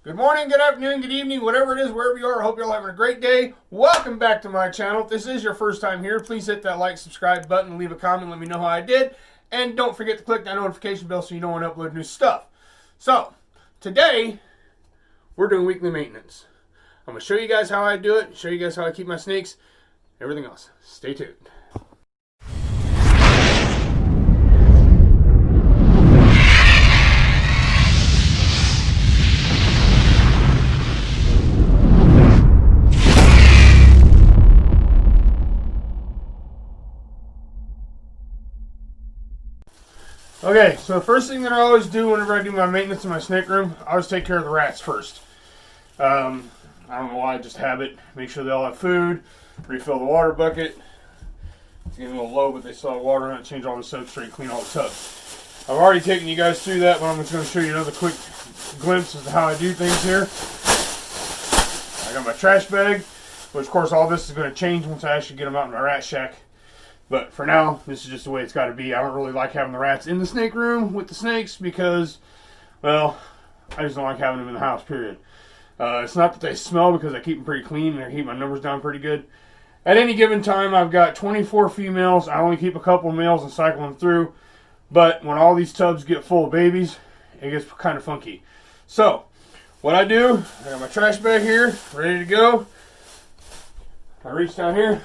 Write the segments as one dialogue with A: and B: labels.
A: Good morning, good afternoon, good evening, whatever it is, wherever you are. I hope you're all having a great day. Welcome back to my channel. If this is your first time here, please hit that like, subscribe button, leave a comment, let me know how I did. And don't forget to click that notification bell so you know when I upload new stuff. So, today, we're doing weekly maintenance. I'm going to show you guys how I do it, show you guys how I keep my snakes, everything else. Stay tuned. Okay, so the first thing that I always do whenever I do my maintenance in my snake room, I always take care of the rats first. I don't know why, I just have it. Make sure they all have food, refill the water bucket. It's getting a little low, but they still have water in it. Change all the substrate, clean all the tubs. I've already taken you guys through that, but I'm just going to show you another quick glimpse as to how I do things here. I got my trash bag, which of course all this is going to change once I actually get them out in my rat shack. But for now, this is just the way it's got to be. I don't really like having the rats in the snake room with the snakes because, well, I just don't like having them in the house, period. It's not that they smell because I keep them pretty clean and I keep my numbers down pretty good. At any given time, I've got 24 females. I only keep a couple of males and cycle them through. But when all these tubs get full of babies, it gets kind of funky. So, what I do, I got my trash bag here, ready to go. I reach down here.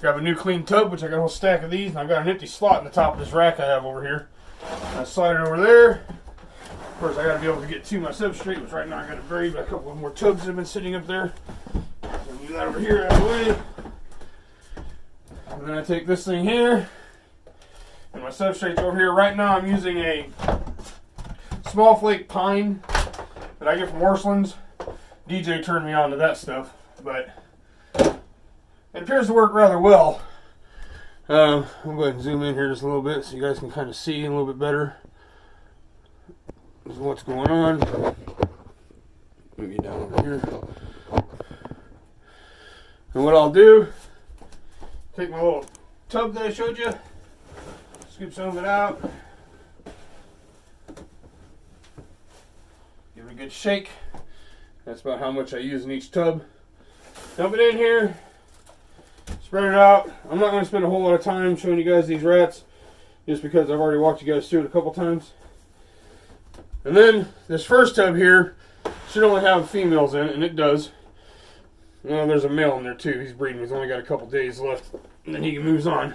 A: Grab a new clean tub, which I got a whole stack of these, and I've got an empty slot in the top of this rack I have over here. I slide it over there. Of course, I got to be able to get to my substrate, which right now I got it buried by a couple of more tubs that have been sitting up there. I'll move that over here out of the way. And then I take this thing here, and my substrate's over here. Right now I'm using a small flake pine that I get from Orscheln's. DJ turned me on to that stuff, but it appears to work rather well. I'll go ahead and zoom in here just a little bit so you guys can kind of see a little bit better what's going on. Move you down over here. And what I'll do, take my little tub that I showed you, scoop some of it out, give it a good shake. That's about how much I use in each tub. Dump it in here. Spread it out. I'm not going to spend a whole lot of time showing you guys these rats just because I've already walked you guys through it a couple times. And then this first tub here should only have females in it, and it does. Well, there's a male in there too. He's breeding. He's only got a couple days left, and then he moves on.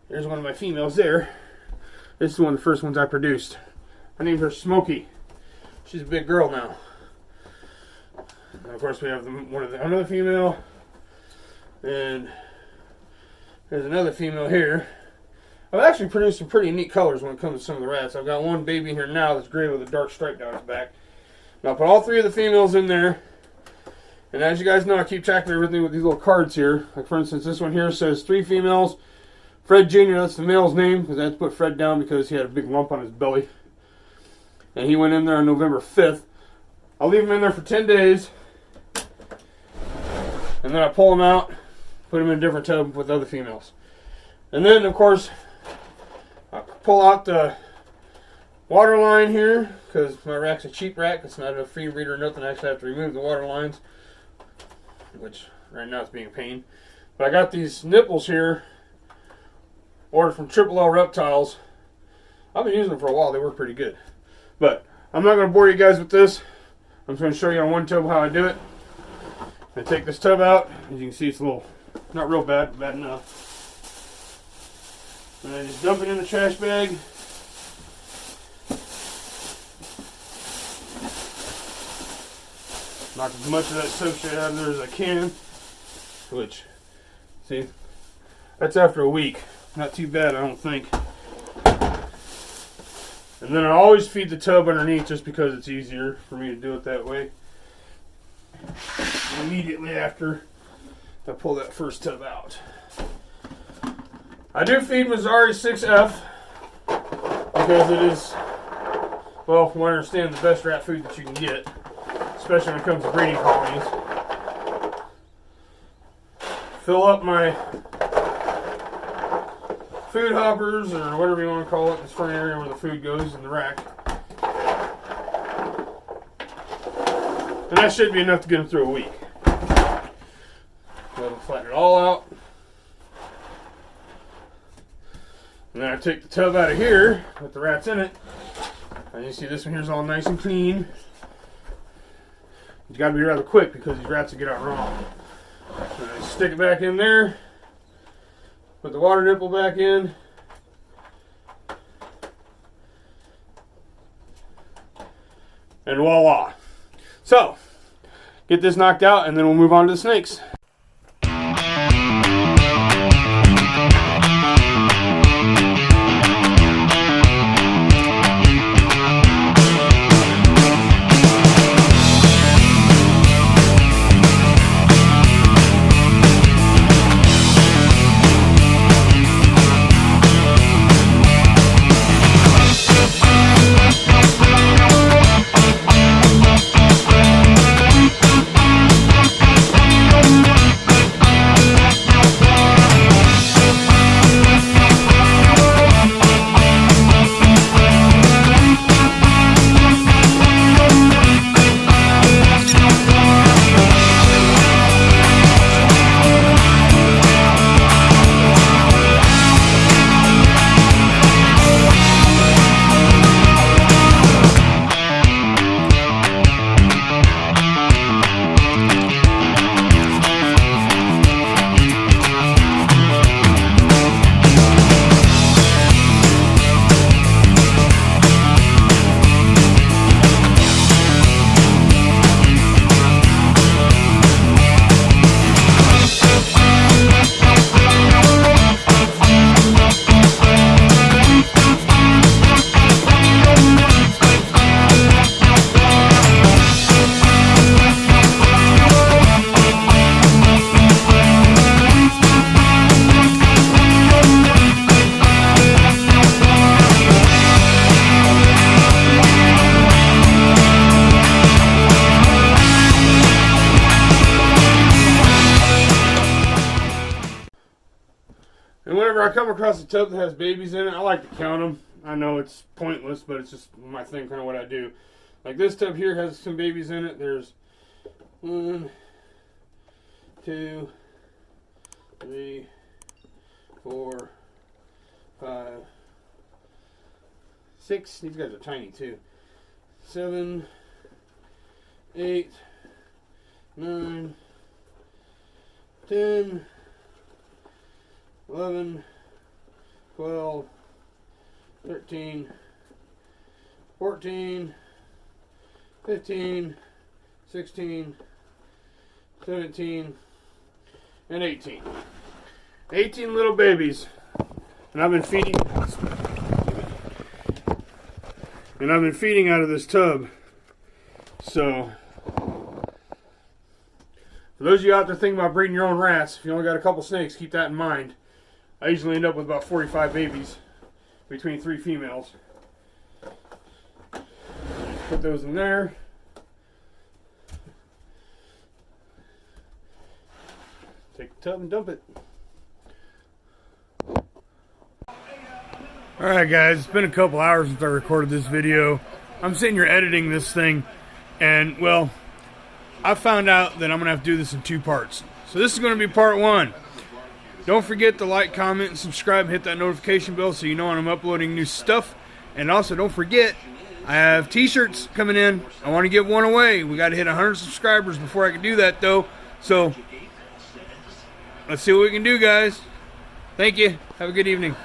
A: There's one of my females there. This is one of the first ones I produced. I named her Smokey. She's a big girl now. And of course, we have another female, and there's another female here. I've actually produced some pretty neat colors when it comes to some of the rats. I've got one baby in here now that's gray with a dark stripe down its back. Now I'll put all three of the females in there. And as you guys know, I keep tracking everything with these little cards here. Like for instance, this one here says 3 females. Fred Jr., that's the male's name, because I had to put Fred down because he had a big lump on his belly. And he went in there on November 5th. I'll leave him in there for 10 days. And then I pull him out. Put them in a different tub with other females. And then, of course, I pull out the water line here, because my rack's a cheap rack. It's not a free reader or nothing. I actually have to remove the water lines, which right now is being a pain. But I got these nipples here, ordered from Triple L Reptiles. I've been using them for a while. They work pretty good. But I'm not going to bore you guys with this. I'm just going to show you on one tub how I do it. I take this tub out. As you can see, it's a little, not real bad, but bad enough. And I just dump it in the trash bag. Knock as much of that substrate out of there as I can. Which, see, that's after a week. Not too bad, I don't think. And then I always feed the tub underneath just because it's easier for me to do it that way. Immediately after I pull that first tub out. I do feed Mazzari 6F because it is, well, from what I understand, the best rat food that you can get, especially when it comes to breeding colonies. Fill up my food hoppers, or whatever you want to call it, this front area where the food goes in the rack. And that should be enough to get them through a week. Let them flatten it all out. And then I take the tub out of here with the rats in it. And you see this one here is all nice and clean. You got to be rather quick because these rats will get out wrong. And I stick it back in there. Put the water nipple back in. And voila. So, get this knocked out and then we'll move on to the snakes. And whenever I come across a tub that has babies in it, I like to count them. I know it's pointless, but it's just my thing, kind of what I do. Like this tub here has some babies in it. There's 1, 2, 3, 4, 5, 6. These guys are tiny too. 7, 8, 9, 10, 11, 12, 13, 14, 15, 16, 17, and 18. 18 little babies. And I've been feeding out of this tub. So for those of you out there thinking about breeding your own rats, if you only got a couple snakes, keep that in mind. I usually end up with about 45 babies between 3 females. Put those in there. Take the tub and dump it. Alright guys, it's been a couple hours since I recorded this video. I'm sitting here editing this thing, and well, I found out that I'm going to have to do this in 2 parts. So this is going to be part 1. Don't forget to like, comment, and subscribe, and hit that notification bell so you know when I'm uploading new stuff. And also don't forget, I have t-shirts coming in. I want to give one away. We got to hit 100 subscribers before I can do that though. So let's see what we can do, guys. Thank you. Have a good evening.